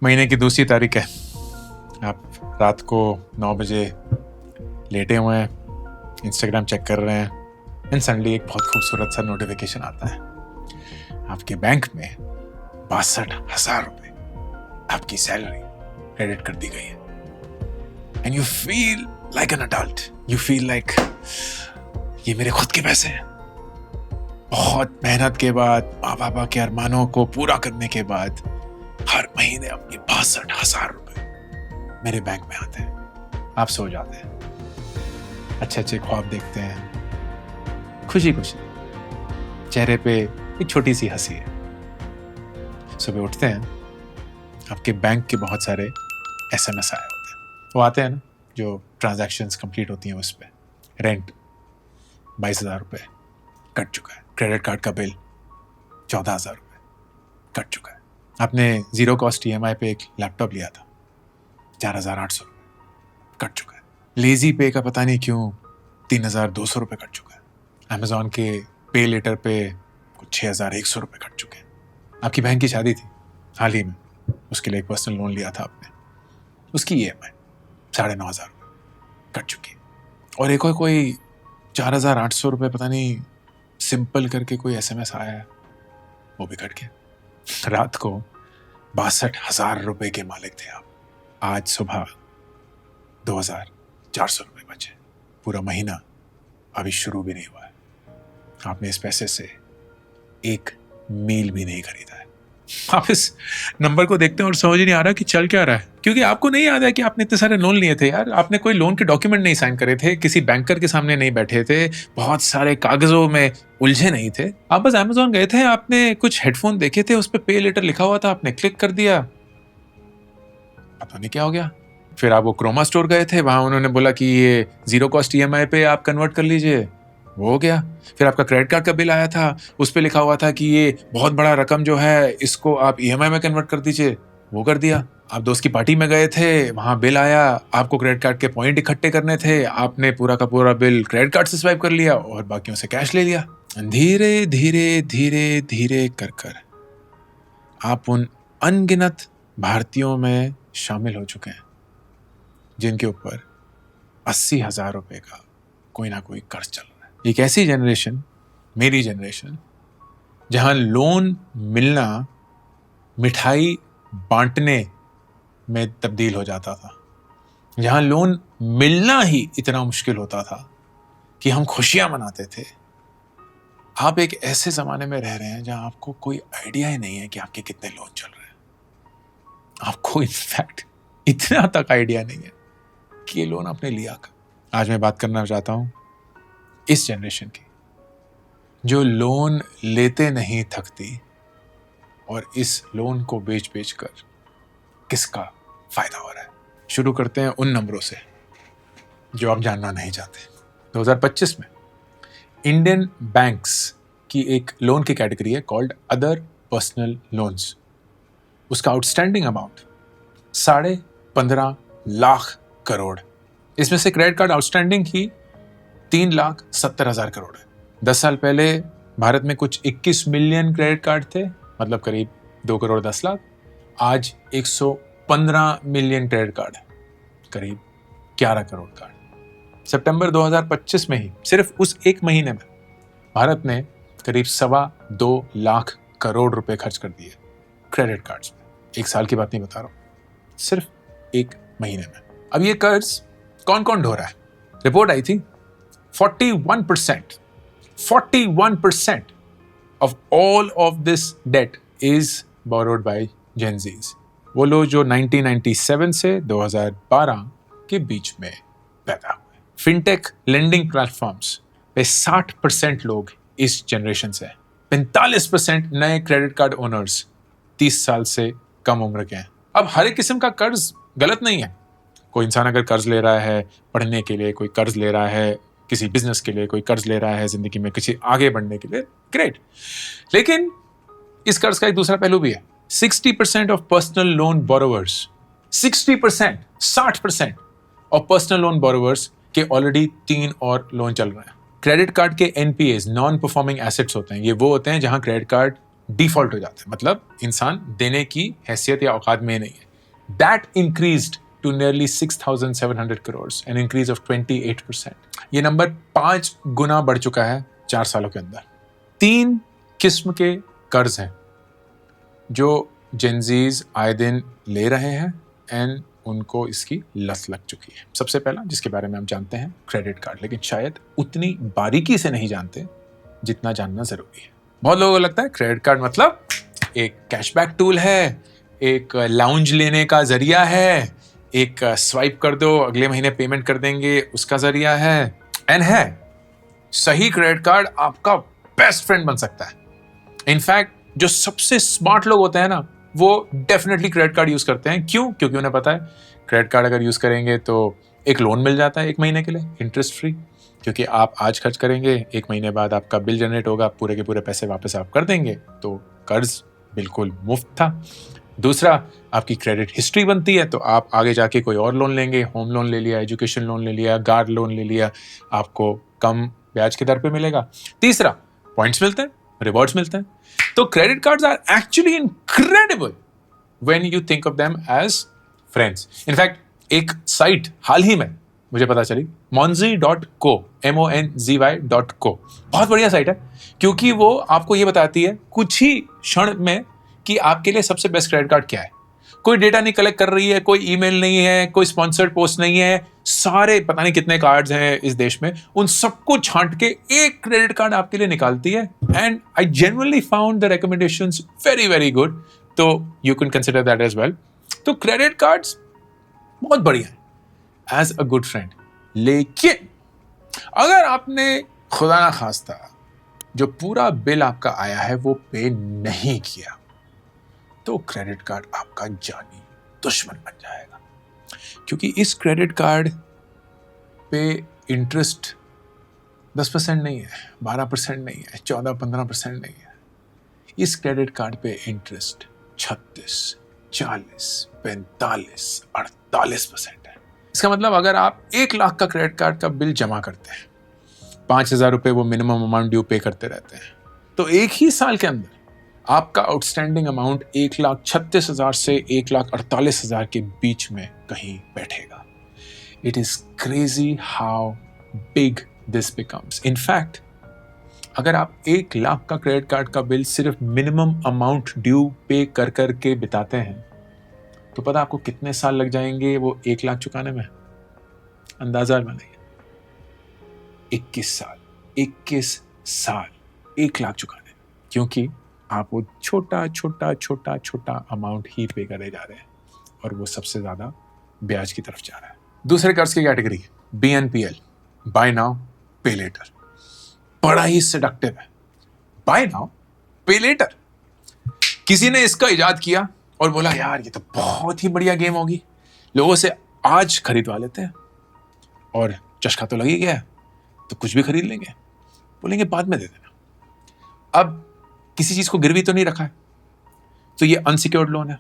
महीने की दूसरी तारीख है, आप रात को 9 बजे लेटे हुए हैं, इंस्टाग्राम चेक कर रहे हैं एंड सडनली एक बहुत खूबसूरत सा नोटिफिकेशन आता है। आपके बैंक में 62,000 रुपए आपकी सैलरी क्रेडिट कर दी गई है and you feel like an adult. You feel like ये मेरे खुद के पैसे हैं। बहुत मेहनत के बाद, माँ बाबा के अरमानों को पूरा करने के बाद हर महीने अपनी 62,000 रुपए मेरे बैंक में आते हैं। आप सो जाते हैं, अच्छे अच्छे ख्वाब देखते हैं, खुशी खुशी चेहरे पे एक छोटी सी हंसी है। सुबह उठते हैं, आपके बैंक के बहुत सारे SMS आए होते हैं। वो आते हैं ना, जो ट्रांजैक्शंस कंप्लीट होती हैं उस पर। रेंट 22,000 रुपये कट चुका है, क्रेडिट कार्ड का बिल 14,000 रुपये कट चुका है, आपने जीरो कॉस्ट EMI पे एक लैपटॉप लिया था 4,800 रुपये कट चुका है, लेजी पे का पता नहीं क्यों 3,200 रुपये कट चुका है, अमेजोन के पे लेटर पे कुछ 6,100 रुपये कट चुके हैं। आपकी बहन की शादी थी हाल ही में, उसके लिए एक पर्सनल लोन लिया था आपने, उसकी EMI 9,500 रुपये कट चुकी है। और एक और कोई 4,800 रुपये पता नहीं सिंपल करके कोई SMS आया है, वो भी कट गया। रात को 62,000 रुपये के मालिक थे आप, आज सुबह 2,400 रुपये बचे। पूरा महीना अभी शुरू भी नहीं हुआ है, आपने इस पैसे से एक मील भी नहीं खरीदा है। आप इस नंबर को देखते हैं और समझ नहीं आ रहा कि चल क्या रहा है, क्योंकि आपको नहीं याद है कि आपने इतने सारे लोन लिए थे यार। आपने कोई लोन के डॉक्यूमेंट नहीं साइन करे थे, किसी बैंकर के सामने नहीं बैठे थे, बहुत सारे कागजों में उलझे नहीं थे। आप बस अमेजोन गए थे, आपने कुछ हेडफोन देखे थे, उस पर पे लेटर लिखा हुआ था, आपने क्लिक कर दिया, पता नहीं क्या हो गया। फिर आप वो क्रोमा स्टोर गए थे, वहां उन्होंने बोला कि ये जीरो कॉस्ट EMI पे आप कन्वर्ट कर लीजिए, वो हो गया। फिर आपका क्रेडिट कार्ड का बिल आया था, उस पे लिखा हुआ था कि ये बहुत बड़ा रकम जो है इसको आप EMI में कन्वर्ट कर दीजिए, वो कर दिया। आप दोस्त की पार्टी में गए थे, वहां बिल आया, आपको क्रेडिट कार्ड के पॉइंट इकट्ठे करने थे, आपने पूरा का पूरा बिल क्रेडिट कार्ड से स्वाइप कर लिया और बाकियों से कैश ले लिया। धीरे धीरे धीरे धीरे कर कर आप उन अनगिनत भारतीयों में शामिल हो चुके हैं जिनके ऊपर 80,000 रुपए का कोई ना कोई कर्ज चल रहा है। एक ऐसी जनरेशन, मेरी जनरेशन, जहां लोन मिलना मिठाई बांटने में तब्दील हो जाता था, जहां लोन मिलना ही इतना मुश्किल होता था कि हम खुशियां मनाते थे। आप एक ऐसे जमाने में रह रहे हैं जहां आपको कोई आइडिया ही नहीं है कि आपके कितने लोन चल रहे हैं। आपको इनफैक्ट इतना तक आइडिया नहीं है कि ये लोन आपने लिया कब। आज मैं बात करना चाहता हूं इस जनरेशन की, जो लोन लेते नहीं थकती और इस लोन को बेच बेच कर किसका फायदा हो रहा है। शुरू करते हैं उन नंबरों से जो आप जानना नहीं चाहते। 2025 में इंडियन बैंक्स की एक लोन की कैटेगरी है कॉल्ड अदर पर्सनल लोन्स। उसका आउटस्टैंडिंग अमाउंट 15.5 लाख करोड़। इसमें से क्रेडिट कार्ड आउटस्टैंडिंग ही 3,70,000 करोड़ है। 10 साल पहले भारत में कुछ 21 मिलियन क्रेडिट कार्ड थे, मतलब करीब 2 करोड़ 10 लाख। आज 115 मिलियन क्रेडिट कार्ड है, करीब 11 करोड़ कार्ड। सितंबर 2025 में ही सिर्फ उस एक महीने में भारत ने करीब 2.25 लाख करोड़ रुपए खर्च कर दिए क्रेडिट कार्ड्स में। एक साल की बात नहीं बता रहा हूं, सिर्फ एक महीने में। अब ये कर्ज कौन कौन ढो रहा है? रिपोर्ट आई थी 41% of all of this debt is borrowed by Gen Zs। वो लोग जो 1997 से 2012 के बीच में पैदा हुए। फिनटेक लेंडिंग प्लेटफॉर्म्स पे 60% लोग इस जनरेशन से हैं। 45% नए क्रेडिट कार्ड ओनर्स 30 साल से कम उम्र के हैं। अब हर एक किस्म का कर्ज गलत नहीं है। कोई इंसान अगर कर्ज ले रहा है पढ़ने के लिए, कोई कर्ज ले रहा है किसी बिजनेस के लिए, कोई कर्ज ले रहा है जिंदगी में किसी आगे बढ़ने के लिए, ग्रेट। लेकिन इस कर्ज का एक दूसरा पहलू भी है। 60% of personal loan borrowers, 60% of personal loan borrowers के ऑलरेडी 3 और लोन चल रहे हैं। क्रेडिट कार्ड के NPAs, नॉन परफॉर्मिंग एसेट्स होते हैं। ये वो होते हैं जहां क्रेडिट कार्ड डिफॉल्ट हो जाते हैं, मतलब इंसान देने की हैसियत या औकात में नहीं है। That increased to nearly 6,700 crores, an increase of 28%. ये नंबर 5 गुना बढ़ चुका है 4 सालों के अंदर। 3 किस्म के कर्ज हैं जो जेनजीज आए दिन ले रहे हैं एंड उनको इसकी लत लग चुकी है। सबसे पहला जिसके बारे में हम जानते हैं क्रेडिट कार्ड, लेकिन शायद उतनी बारीकी से नहीं जानते जितना जानना जरूरी है। बहुत लोगों को लगता है क्रेडिट कार्ड मतलब एक कैशबैक टूल है, एक लाउंज लेने का जरिया है, एक स्वाइप कर दो अगले महीने पेमेंट कर देंगे उसका जरिया है। एंड है, सही क्रेडिट कार्ड आपका बेस्ट फ्रेंड बन सकता है। इनफैक्ट जो सबसे स्मार्ट लोग होते हैं ना, वो डेफिनेटली क्रेडिट कार्ड यूज करते हैं। क्यों? क्योंकि उन्हें पता है क्रेडिट कार्ड अगर यूज करेंगे तो एक लोन मिल जाता है 1 महीने के लिए इंटरेस्ट फ्री, क्योंकि आप आज खर्च करेंगे 1 महीने बाद आपका बिल जनरेट होगा, पूरे के पूरे पैसे वापस आप कर देंगे, तो कर्ज बिल्कुल मुफ्त था। दूसरा, आपकी क्रेडिट हिस्ट्री बनती है, तो आप आगे जाके कोई और लोन लेंगे, होम लोन ले लिया, एजुकेशन लोन ले लिया, कार लोन ले लिया, आपको कम ब्याज की दर पे मिलेगा। तीसरा, पॉइंट्स मिलते हैं, रिवॉर्ड्स मिलते हैं। तो credit cards are actually incredible when you think of them as friends. In fact एक साइट हाल ही में मुझे पता चली, monzy.co, monzy.co, बहुत बढ़िया साइट है, क्योंकि वो आपको ये बताती है कुछ ही क्षण में कि आपके लिए सबसे बेस्ट क्रेडिट कार्ड क्या है। कोई डेटा नहीं कलेक्ट कर रही है, कोई ईमेल नहीं है, कोई स्पॉन्सर्ड पोस्ट नहीं है, सारे पता नहीं कितने कार्ड्स हैं इस देश में, उन सबको छांट के एक क्रेडिट कार्ड आपके लिए निकालती है। And I genuinely found the recommendations very very good, तो you can consider that as well. तो क्रेडिट कार्ड्स बहुत बढ़िया है एज अ गुड फ्रेंड, लेकिन अगर आपने खुदा ना खास्ता जो पूरा बिल आपका आया है वो पे नहीं किया, तो क्रेडिट कार्ड आपका जानी दुश्मन बन जाएगा। क्योंकि इस क्रेडिट कार्ड पे इंटरेस्ट 10% नहीं है, 12% नहीं है, 14-15% नहीं है। इस क्रेडिट कार्ड पे इंटरेस्ट 36, 40, 45, 48% है। इसका मतलब अगर आप 1 लाख का क्रेडिट कार्ड का बिल जमा करते हैं, 5,000 रुपये वो मिनिमम अमाउंट ड्यू पे करते रहते हैं, तो एक ही साल के अंदर आपका आउटस्टैंडिंग अमाउंट 1,36,000 से 1,48,000 के बीच में कहीं बैठेगा। It is crazy how big this becomes. In fact अगर आप 1 लाख का क्रेडिट कार्ड का बिल सिर्फ मिनिमम अमाउंट ड्यू पे कर करके बिताते हैं, तो पता आपको कितने साल लग जाएंगे वो 1 लाख चुकाने में? अंदाजा लगाइए, 21 साल। 21 साल 1 लाख चुकाने में, क्योंकि आप वो छोटा छोटा छोटा छोटा अमाउंट ही पे करे जा रहे हैं और वो सबसे ज्यादा ब्याज की तरफ जा रहा है। दूसरे कर्ज की कैटेगरी BNPL, बाय नाउ पे लेटर, बड़ा ही सेडक्टिव है। बाय नाउ पे लेटर, किसी ने इसका इजाद किया और बोला यार ये तो बहुत ही बढ़िया गेम होगी, लोगों से आज खरीदवा लेते हैं और चस्का तो लग ही गया, तो कुछ भी खरीद लेंगे, बोलेंगे बाद में दे देना। अब किसी चीज को गिरवी तो नहीं रखा है, तो ये अनसिक्योर्ड लोन है।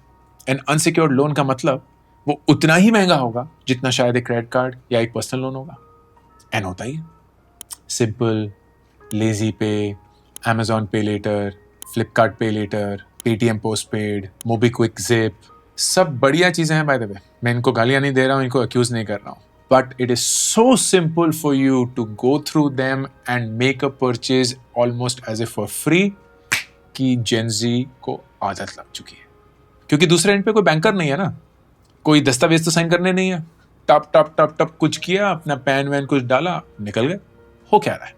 एंड अनसिक्योर्ड लोन का मतलब वो उतना ही महंगा होगा जितना शायद एक क्रेडिट कार्ड या एक पर्सनल लोन होगा। एंड होता ही है। Simple, LazyPay, Amazon pay later, Flipkart pay later, Paytm postpaid, MobiKwik Zip, सब बढ़िया चीजें हैं बाय द वे। मैं इनको गालियां नहीं दे रहा हूं, इनको अक्यूज नहीं कर रहा हूं, but it is so simple for you to go through them and make a purchase almost as if for free कि Gen Z को आदत लग चुकी है। क्योंकि दूसरे एंड पे कोई बैंकर नहीं है ना, कोई दस्तावेज तो साइन करने नहीं है, टप टप टप टप कुछ किया, अपना पैन वैन कुछ डाला, निकल गए। हो क्या रहा है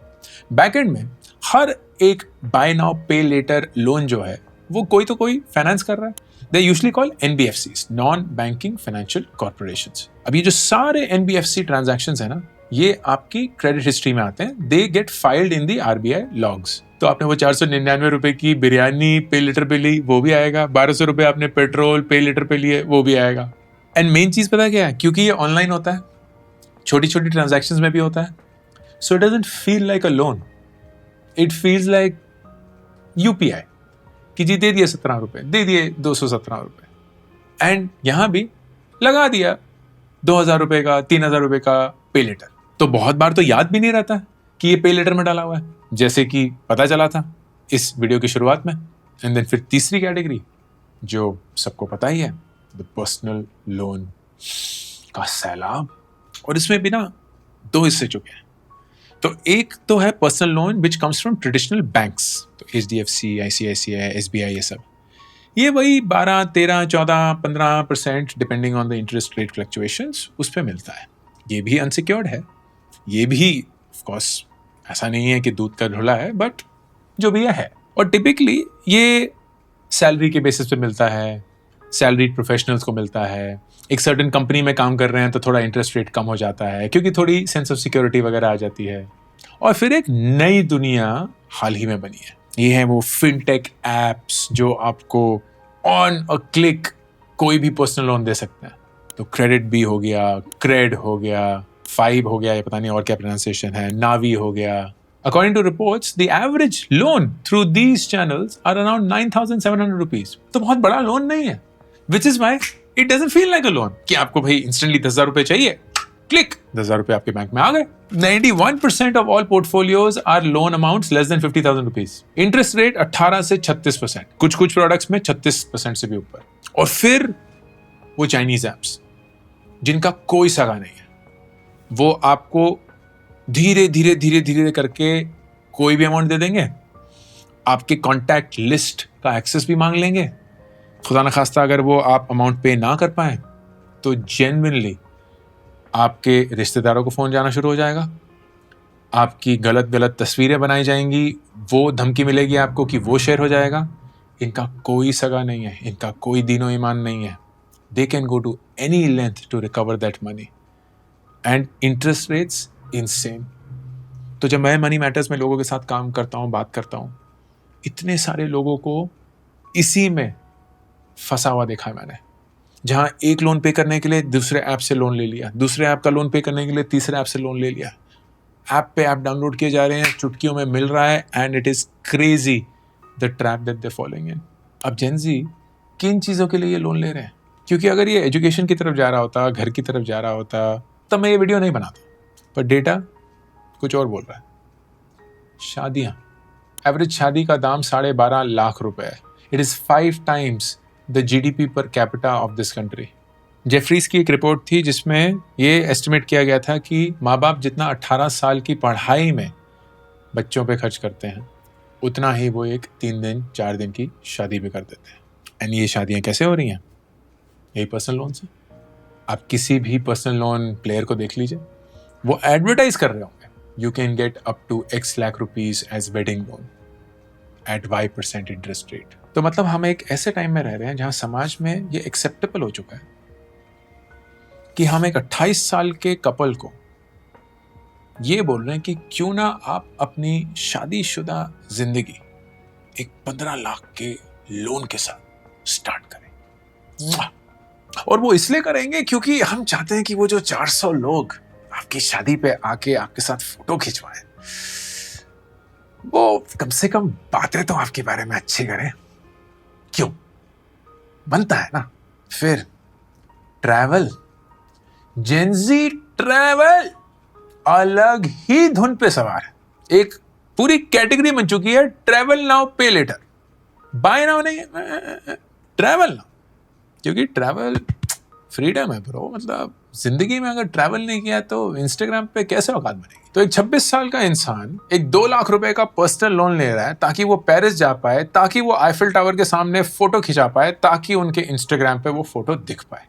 बैक एंड में? हर एक बाय नाउ पे लेटर लोन जो है वो कोई तो कोई फाइनेंस कर रहा है। They usually call NBFCs, non-banking financial corporations. अब ये जो सारे NBFC transactions है ना, ये आपकी क्रेडिट हिस्ट्री में आते हैं। They get filed in the RBI logs. तो आपने वो 499 रुपए की बिरयानी पे लीटर पे ली, वो भी आएगा। 1200 रुपए आपने पेट्रोल पे लीटर पे लिए, वो भी आएगा। एंड मेन चीज पता क्या है? क्योंकि ये ऑनलाइन होता है, छोटी छोटी ट्रांजेक्शन में भी होता है, so it doesn't feel like a loan, it feels like UPI कि जी दे दिए 17 रुपए, दे दिए 217 रुपए, एंड यहां भी लगा दिया 2,000 रुपए का, 3,000 रुपए का पे लेटर। तो बहुत बार तो याद भी नहीं रहता कि ये पे लेटर में डाला हुआ है, जैसे कि पता चला था इस वीडियो की शुरुआत में। एंड देन फिर तीसरी कैटेगरी जो सबको पता ही है, द पर्सनल लोन का सैलाब। और इसमें भी ना दो हिस्से चुके हैं। तो एक तो है personal loan which comes from traditional banks, तो HDFC, ICICI, SBI, ये सब, ये वही 12, 13, 14, 15% depending on the interest rate fluctuations उस पर मिलता है। ये भी अनसिक्योर्ड है, ये भी ऑफ कोर्स ऐसा नहीं है कि दूध का धुला है, बट जो भी है। और टिपिकली ये सैलरी के बेसिस पे मिलता है, सैलरीड प्रोफेशनल्स को मिलता है। एक सर्टेन कंपनी में काम कर रहे हैं तो थोड़ा इंटरेस्ट रेट कम हो जाता है क्योंकि थोड़ी सेंस ऑफ सिक्योरिटी वगैरह आ जाती है। और फिर एक नई दुनिया हाल ही में बनी है, ये है वो फिनटेक एप्स जो आपको ऑन अ क्लिक कोई भी पर्सनल लोन दे सकते हैं। तो क्रेडिट बी हो गया, क्रेड हो गया, फाइव हो गया, ये पता नहीं और क्या प्रोनाउंसिएशन है, नावी हो गया। According to reports, the average loan through these channels are around 9,700 rupees. तो बहुत बड़ा लोन नहीं है, which is why it doesn't feel like a loan कि आपको भाई इंस्टेंटली 10,000 रुपए चाहिए, क्लिक 10,000 रुपए आपके बैंक में आ गए। 91% of all portfolios are loan amounts less than 50,000 rupees. Interest rate 18 से 36%, कुछ प्रोडक्ट्स में 36% से भी ऊपर। और फिर वो चाइनीज एप्स जिनका कोई सगा नहीं है, वो आपको धीरे धीरे करके कोई भी अमाउंट दे देंगे, आपके कॉन्टैक्ट लिस्ट का एक्सेस भी मांग लेंगे। खुदा न खास्ता अगर वो आप अमाउंट पे ना कर पाए तो जेन्युइनली आपके रिश्तेदारों को फ़ोन जाना शुरू हो जाएगा, आपकी गलत तस्वीरें बनाई जाएंगी, वो धमकी मिलेगी आपको कि वो शेयर हो जाएगा। इनका कोई सगा नहीं है, इनका कोई दीनो ईमान नहीं है। They can go to any length to recover that money and interest rates insane. तो जब मैं मनी मैटर्स में लोगों के साथ काम करता हूँ, बात करता हूँ, इतने सारे लोगों को इसी में फंसा हुआ देखा है मैंने, जहाँ एक लोन पे करने के लिए दूसरे ऐप से लोन ले लिया, दूसरे ऐप का लोन पे करने के लिए तीसरे ऐप से लोन ले लिया, ऐप पे ऐप डाउनलोड किए जा रहे हैं, चुटकियों में मिल रहा है, and it is crazy the trap that they following in. अब जेन ज़ी किन चीज़ों के लिए ये लोन ले रहे हैं? क्योंकि अगर ये एजुकेशन की तरफ जा रहा होता, घर की तरफ जा रहा होता, तब मैं ये वीडियो नहीं बनाता। पर डेटा कुछ और बोल रहा है। शादियां, एवरेज शादी का दाम 12.5 लाख रुपए है। It is 5 times the GDP per capita of this country. Jefferies की एक रिपोर्ट थी जिसमें ये एस्टिमेट किया गया था कि माँ बाप जितना 18 साल की पढ़ाई में बच्चों पे खर्च करते हैं, उतना ही वो एक 3 दिन 4 दिन की शादी भी कर देते हैं। एंड ये शादियां कैसे हो रही हैं? यही पर्सनल लोन से। आप किसी भी पर्सनल लोन प्लेयर को देख लीजिए, वो एडवर्टाइज कर रहे होंगे, you can get up to X lakh rupees as wedding loan at 5% interest rate. तो मतलब हम एक ऐसे टाइम में रह रहे हैं जहां समाज में ये एक्सेप्टेबल हो चुका है कि हम एक 28 साल के कपल को ये बोल रहे हैं कि क्यों ना आप अपनी शादीशुदा जिंदगी एक 15 लाख के लोन के साथ स्टार्ट करें। और वो इसलिए करेंगे क्योंकि हम चाहते हैं कि वो जो 400 लोग आपकी शादी पे आके आपके साथ फोटो खिंचवाएं, वो कम से कम बातें तो आपके बारे में अच्छी करें। क्यों? बनता है ना। फिर ट्रैवल, जेन ज़ी ट्रैवल अलग ही धुन पे सवार है। एक पूरी कैटेगरी बन चुकी है, ट्रैवल नाउ पे लेटर। बाय नाउ नहीं, ट्रैवल नाउ। क्योंकि ट्रैवल फ्रीडम है ब्रो। मतलब जिंदगी में अगर ट्रैवल नहीं किया तो इंस्टाग्राम पे कैसे औकात बनेगी? तो एक 26 साल का इंसान एक 2 लाख रुपए का पर्सनल लोन ले रहा है ताकि वो पेरिस जा पाए, ताकि वो आईफिल टावर के सामने फोटो खिंचा पाए, ताकि उनके इंस्टाग्राम पे वो फोटो दिख पाए।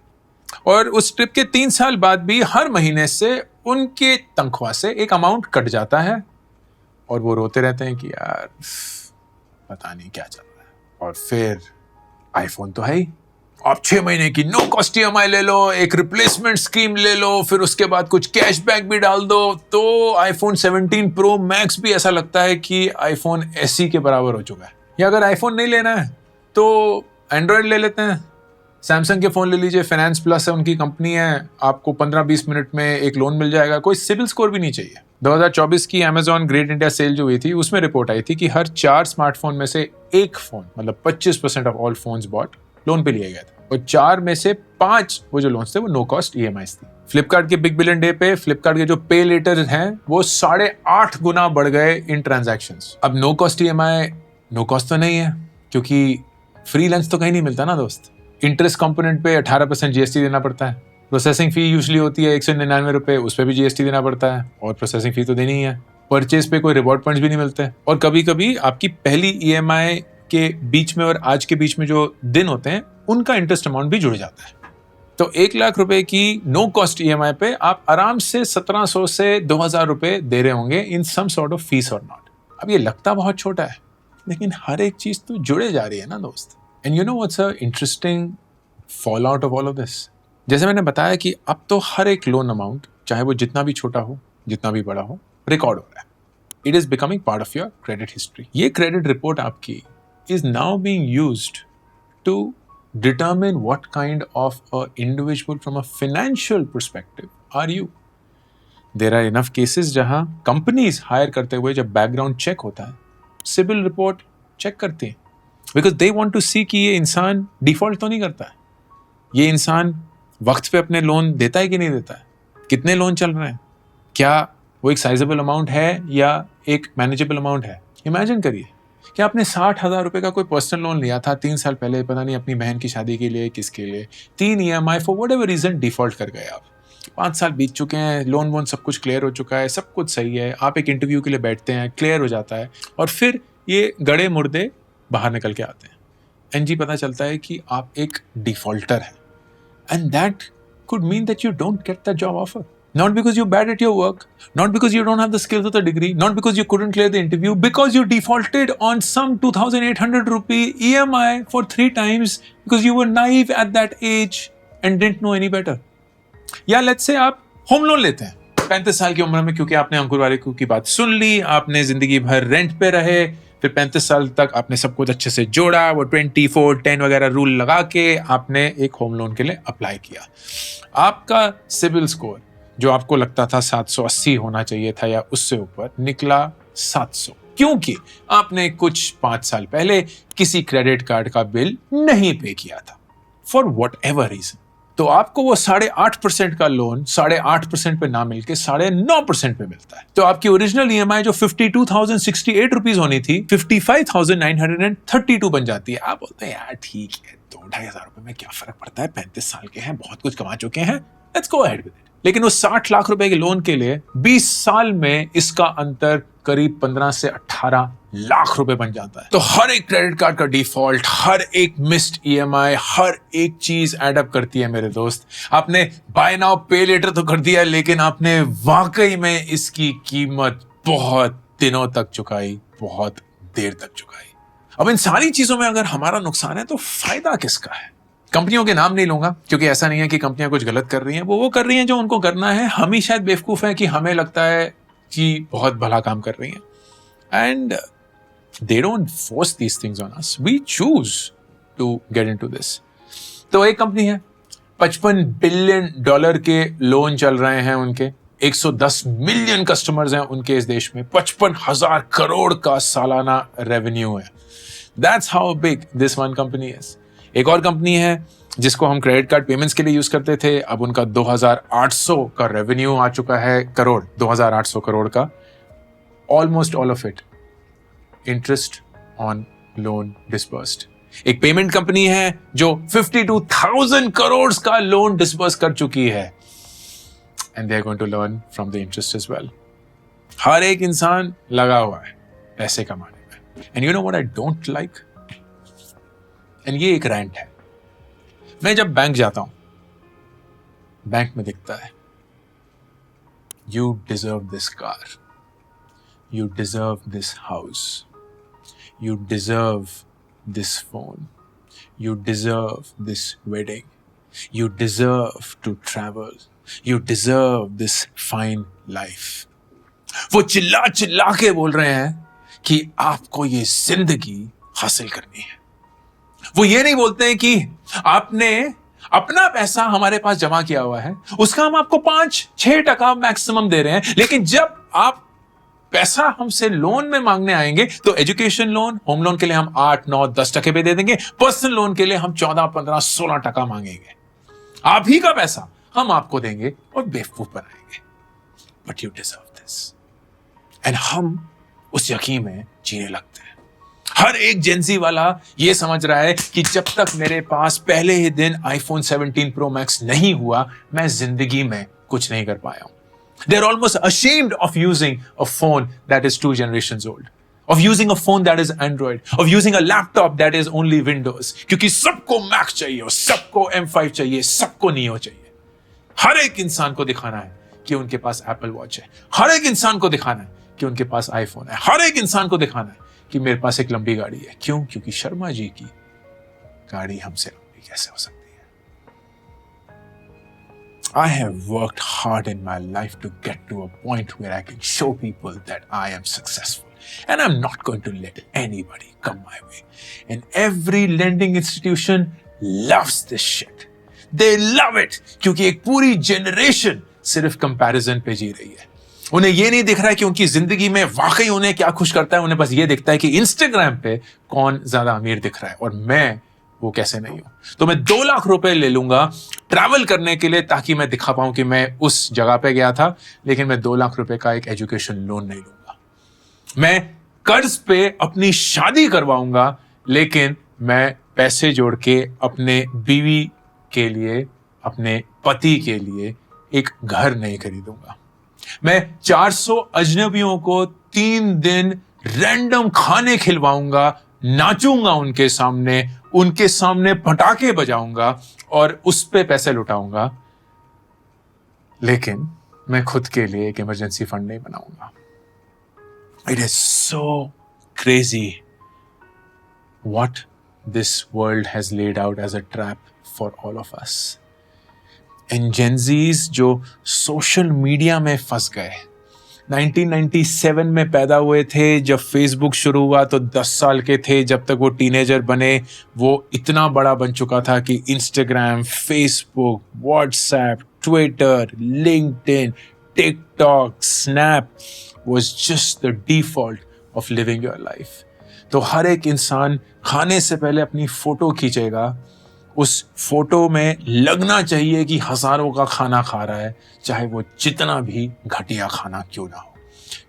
और उस ट्रिप के 3 साल बाद भी हर महीने से उनके तनख्वाह से एक अमाउंट कट जाता है और वो रोते रहते हैं कि यार पता नहीं क्या चल रहा है। और फिर आईफोन तो है ही, आप 6 महीने की नो कॉस्ट EMI ले लो, एक रिप्लेसमेंट स्कीम ले लो, फिर उसके बाद कुछ कैशबैक भी डाल दो, तो आईफोन 17 प्रो मैक्स भी ऐसा लगता है कि आईफोन SE के बराबर हो चुका है। या अगर आईफोन नहीं लेना है तो एंड्रॉयड ले लेते हैं, सैमसंग के फ़ोन ले लीजिए, फाइनेंस प्लस है उनकी कंपनी है, आपको 15-20 मिनट में एक लोन मिल जाएगा, कोई सिविल स्कोर भी नहीं चाहिए। 2024 की अमेजॉन ग्रेट इंडिया सेल जो हुई थी उसमें रिपोर्ट आई थी कि हर 4 स्मार्टफोन में से एक फ़ोन, मतलब 25% of all phones bought loan पे लिया गया था, और 4 में से 5 वो जो लोन्स थे वो नो कॉस्ट EMIs थी। फ्लिपकार्ट के बिग बिलियन डे पे फ्लिपकार्ट के जो पे लेटर हैं वो 8.5 गुना बढ़ गए इन ट्रांजैक्शंस। अब no cost EMI no cost तो नहीं है, क्योंकि फ्री लंच तो कहीं नहीं मिलता ना दोस्त। इंटरेस्ट कंपोनेंट पे 18% जीएसटी देना पड़ता है। प्रोसेसिंग फी यूजुअली होती है 199 रुपए, उस पर भी जीएसटी देना पड़ता है और प्रोसेसिंग फी तो देनी ही है। परचेज पे कोई रिवॉर्ड पॉइंट्स भी नहीं मिलते और कभी कभी आपकी पहली ईएमआई के बीच में और आज के बीच में जो दिन होते हैं उनका इंटरेस्ट अमाउंट भी जुड़ जाता है। तो 1 लाख रुपए की नो कॉस्ट ईएमआई पे आप आराम से 1700 से 2000 रुपए दे रहे होंगे इन सम सॉर्ट ऑफ फीस और नॉट। अब ये लगता बहुत छोटा है लेकिन हर एक चीज तो जुड़े जा रही है ना दोस्त। And you know what's a interesting fall out of all of this, जैसे मैंने बताया कि अब तो हर एक लोन अमाउंट चाहे वो जितना भी छोटा हो जितना भी बड़ा हो रिकॉर्ड हो रहा है। It is becoming part of your credit history. ये क्रेडिट रिपोर्ट आपकी is now being used to determine what kind of a individual from a financial perspective are you. There are enough cases जहां companies hire करते हुए जब background check होता है civil report check करते हैं because they want to see कि ये इंसान डिफॉल्ट तो नहीं करता है, ये इंसान वक्त पे अपने लोन देता है कि नहीं देता है, कितने लोन चल रहे हैं, क्या वो एक साइजेबल अमाउंट है या एक मैनेजेबल अमाउंट है। इमेजिन करिए कि आपने 60,000 रुपए का कोई पर्सनल लोन लिया था 3 साल पहले, पता नहीं अपनी बहन की शादी के लिए किसके लिए, 3 EMI for whatever reason default कर गए आप। 5 साल बीत चुके हैं, लोन वोन सब कुछ क्लियर हो चुका है, सब कुछ सही है, आप एक इंटरव्यू के लिए बैठते हैं, क्लियर हो जाता है और फिर ये गड़े मुर्दे बाहर निकल के आते हैं। एनजी पता चलता है कि आप एक डिफॉल्टर हैं and that could mean that you don't get the job offer. Not because you're bad at your work, not because you don't have the skills or the degree, not because you couldn't clear the interview, because you defaulted on some 2,800 rupee EMI for 3 times because you were naive at that age and didn't know any better. या let's say आप home loan लेते हैं 35 साल की उम्र में, क्योंकि आपने अंकुर वारिकू की बात सुन ली, आपने जिंदगी भर रेंट पे रहे, फिर 35 साल तक आपने सब कुछ अच्छे से जोड़ा, वो 24-10 वगैरह रूल लगा के आपने एक होम लोन के लिए अप्लाई किया। आपका सिविल स्कोर जो आपको लगता था 780 होना चाहिए था या उससे ऊपर, निकला 700, क्योंकि आपने कुछ 5 साल पहले किसी क्रेडिट कार्ड का बिल नहीं पे किया था फॉर वॉट एवर रीजन। तो आपको वो 8.5% का लोन 8.5% पे ना मिलके 9.5% पे मिलता है। तो आपकी ओरिजिनल ईएमआई जो 52,068 रुपीज होनी थी 55,932 बन जाती है। आप बोलते हैं यार ठीक है, 2-2,500 रुपए में क्या फर्क पड़ता है, 35 साल के हैं, बहुत कुछ कमा चुके हैं, let's go ahead with it. लेकिन उस 60 लाख रुपए के लोन के लिए 20 साल में इसका अंतर करीब 15 से 18 लाख रुपए बन जाता है। तो हर एक क्रेडिट कार्ड का डिफॉल्ट, हर एक मिस्ड ईएमआई, हर एक चीज एड अप करती है मेरे दोस्त। आपने बाय नाउ पे लेटर तो कर दिया, लेकिन आपने वाकई में इसकी कीमत बहुत दिनों तक चुकाई, बहुत देर तक चुकाई। अब इन सारी चीजों में अगर हमारा नुकसान है तो फायदा किसका है? कंपनियों के नाम नहीं लूंगा क्योंकि ऐसा नहीं है कि कंपनियां कुछ गलत कर रही हैं, वो कर रही हैं जो उनको करना है। हम ही शायद बेवकूफ हैं कि हमें लगता है कि बहुत भला काम कर रही हैं and they don't force these things on us, we choose to get into this. तो एक कंपनी है, $55 बिलियन के लोन चल रहे हैं उनके, 110 मिलियन कस्टमर्स हैं उनके इस देश में, 55,000 करोड़ का सालाना रेवेन्यू है। That's how big this one company is. एक और कंपनी है जिसको हम क्रेडिट कार्ड पेमेंट्स के लिए यूज करते थे, अब उनका 2,800 का रेवेन्यू आ चुका है, करोड़, 2,800 करोड़ का, almost all of it interest on loan disbursed. एक पेमेंट कंपनी है जो 52,000 करोड़ का लोन डिस्बर्स कर चुकी है and they are going to learn from the interest as well. हर एक इंसान लगा हुआ है पैसे कमाने में। And you know what I don't like, and ये एक रैंट है। मैं जब बैंक जाता हूं, बैंक में दिखता है you deserve this car, you deserve this house, you deserve this phone, you deserve this wedding, you deserve to travel, you deserve this fine life. वो चिल्ला चिल्ला के बोल रहे हैं कि आपको ये जिंदगी हासिल करनी है। वो ये नहीं बोलते हैं कि आपने अपना पैसा हमारे पास जमा किया हुआ है, उसका हम आपको 5-6% मैक्सिमम दे रहे हैं, लेकिन जब आप पैसा हमसे लोन में मांगने आएंगे तो एजुकेशन लोन, होम लोन के लिए हम 8-9-10% पे दे देंगे, पर्सनल लोन के लिए हम 14-15-16% मांगेंगे। आप ही का पैसा हम आपको देंगे और बेवकूफ बनाएंगे। But you deserve this. And हम उस यकीन में जीने लगते हैं। हर एक जेंजी वाला ये समझ रहा है कि जब तक मेरे पास पहले ही दिन आईफोन 17 प्रो मैक्स नहीं हुआ, मैं जिंदगी में कुछ नहीं कर पाया हूं. They are almost ashamed of using a phone that is 2 generations old, of using a phone that is Android, of using a laptop that is only Windows. क्योंकि सबको Mac चाहिए, सबको M5 चाहिए, सबको Neo चाहिए. हर एक इंसान को दिखाना है कि उनके पास Apple Watch है. हर एक इंसान को दिखाना है कि उनके पास iPhone है. हर एक इंसान को दिखाना है कि मेरे पास एक लंबी गाड़ी है. क्यों? क्योंकि शर्मा जी की गाड़ी हमसे लंबी कैसे हो सकती है? I have worked hard in my life to get to a point where I can show people that I am successful. And I'm not going to let anybody come my way. And every lending institution loves this shit. They love it. क्योंकि एक पूरी generation सिर्फ comparison पे जी रही है. उन्हें ये नहीं दिख रहा है कि उनकी जिंदगी में वाकई उन्हें क्या खुश करता है. उन्हें बस ये दिखता है कि Instagram पे कौन ज्यादा अमीर दिख रहा है और मैं वो कैसे नहीं हूं. तो मैं 2 लाख रुपए ले लूंगा ट्रैवल करने के लिए ताकि मैं दिखा पाऊं कि मैं उस जगह पे गया था, लेकिन मैं 2 लाख रुपए का एक एजुकेशन लोन नहीं लूंगा. मैं कर्ज पे अपनी शादी करवाऊंगा, लेकिन मैं पैसे जोड़ के अपने बीवी के लिए, अपने पति के लिए एक घर नहीं खरीदूंगा. मैं 400 अजनबियों को 3 दिन रैंडम खाने खिलवाऊंगा, नाचूंगा उनके सामने पटाखे बजाऊंगा और उस पे पैसे लुटाऊंगा, लेकिन मैं खुद के लिए एक इमरजेंसी फंड नहीं बनाऊंगा. It is so crazy what this world has laid out as a trap for all of us. And Gen Zs जो सोशल मीडिया में फंस गए, 1997 में पैदा हुए थे. जब फेसबुक शुरू हुआ तो 10 साल के थे. जब तक वो टीनेजर बने, वो इतना बड़ा बन चुका था कि Instagram, Facebook, WhatsApp, Twitter, LinkedIn, TikTok, snap was just the default of living your life. तो हर एक इंसान खाने से पहले अपनी फोटो खींचेगा. उस फोटो में लगना चाहिए कि हजारों का खाना खा रहा है, चाहे वो जितना भी घटिया खाना क्यों ना हो,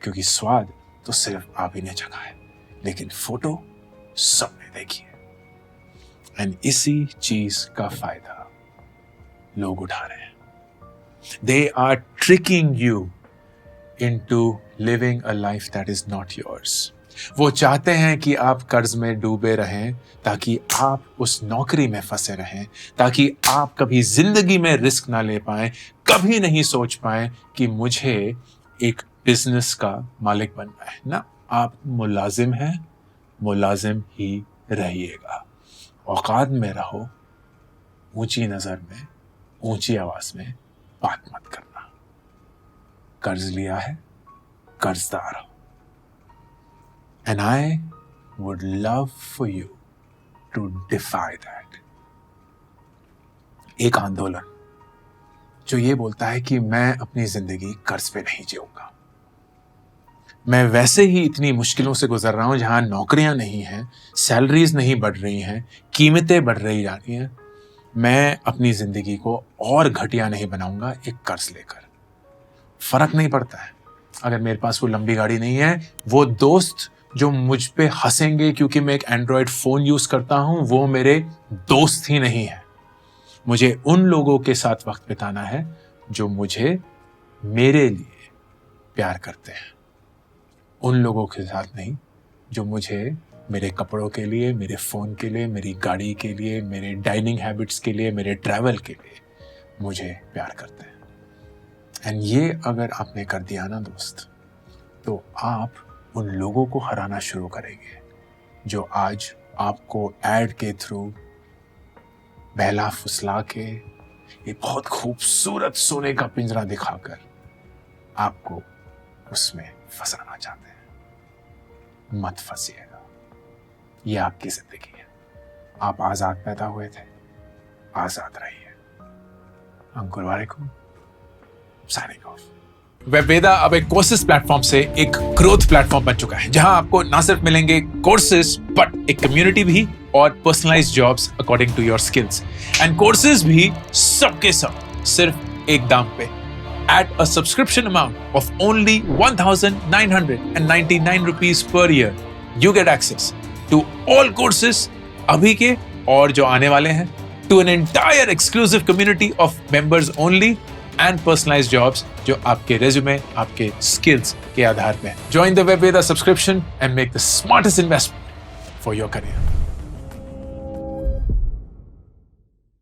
क्योंकि स्वाद तो सिर्फ आप ही ने चखा है, लेकिन फोटो सबने देखी है. एंड इसी चीज का फायदा लोग उठा रहे हैं. They are tricking you into living a life that is not yours. वो चाहते हैं कि आप कर्ज में डूबे रहें, ताकि आप उस नौकरी में फंसे रहें, ताकि आप कभी जिंदगी में रिस्क ना ले पाएं, कभी नहीं सोच पाएं कि मुझे एक बिजनेस का मालिक बनना है. ना, आप मुलाजिम हैं, मुलाजिम ही रहिएगा. औकात में रहो, ऊंची नजर में, ऊंची आवाज में बात मत करना. कर्ज लिया है, कर्जदार हो. And I would love for you to defy that. एक आंदोलन जो ये बोलता है कि मैं अपनी जिंदगी कर्ज पे नहीं जीऊंगा. मैं वैसे ही इतनी मुश्किलों से गुजर रहा हूं जहां नौकरियां नहीं हैं, सैलरीज नहीं बढ़ रही हैं, कीमतें बढ़ रही जा रही हैं. मैं अपनी जिंदगी को और घटिया नहीं बनाऊंगा एक कर्ज लेकर. फर्क नहीं पड़ता है अगर मेरे पास वो लंबी गाड़ी नहीं है. वो दोस्त जो मुझ पे हंसेंगे क्योंकि मैं एक एंड्रॉयड फोन यूज करता हूं, वो मेरे दोस्त ही नहीं है. मुझे उन लोगों के साथ वक्त बिताना है जो मुझे मेरे लिए प्यार करते हैं. उन लोगों के साथ नहीं जो मुझे मेरे कपड़ों के लिए, मेरे फोन के लिए, मेरी गाड़ी के लिए, मेरे डाइनिंग हैबिट्स के लिए, मेरे ट्रैवल के लिए मुझे प्यार करते हैं. एंड ये अगर आपने कर दिया ना दोस्त, तो आप उन लोगों को हराना शुरू करेंगे जो आज आपको ऐड के थ्रू बहला फुसला के एक बहुत खूबसूरत सोने का पिंजरा दिखाकर आपको उसमें फंसाना चाहते हैं. मत फंसिएगा. ये आपकी जिंदगी है. आप आजाद पैदा हुए थे, आजाद रहिए. अंकुर वालेकुम, साइनिंग ऑफ. वेबवेदा अब एक कोर्सेज प्लेटफॉर्म से एक ग्रोथ प्लेटफॉर्म बन चुका है, जहां आपको ना सिर्फ मिलेंगे कोर्सेज बट एक कम्युनिटी भी और personalised jobs according to your skills. And courses भी सबके सब सिर्फ एक दाम पे. At a subscription amount of only 1,999 rupees per year, you get access to all courses अभी के और जो आने वाले हैं, to an entire exclusive community of members only and personalised jobs जो आपके रेज्यूमे, आपके स्किल्स के आधार पे हैं। Join the Webveda subscription and make the smartest investment for your career.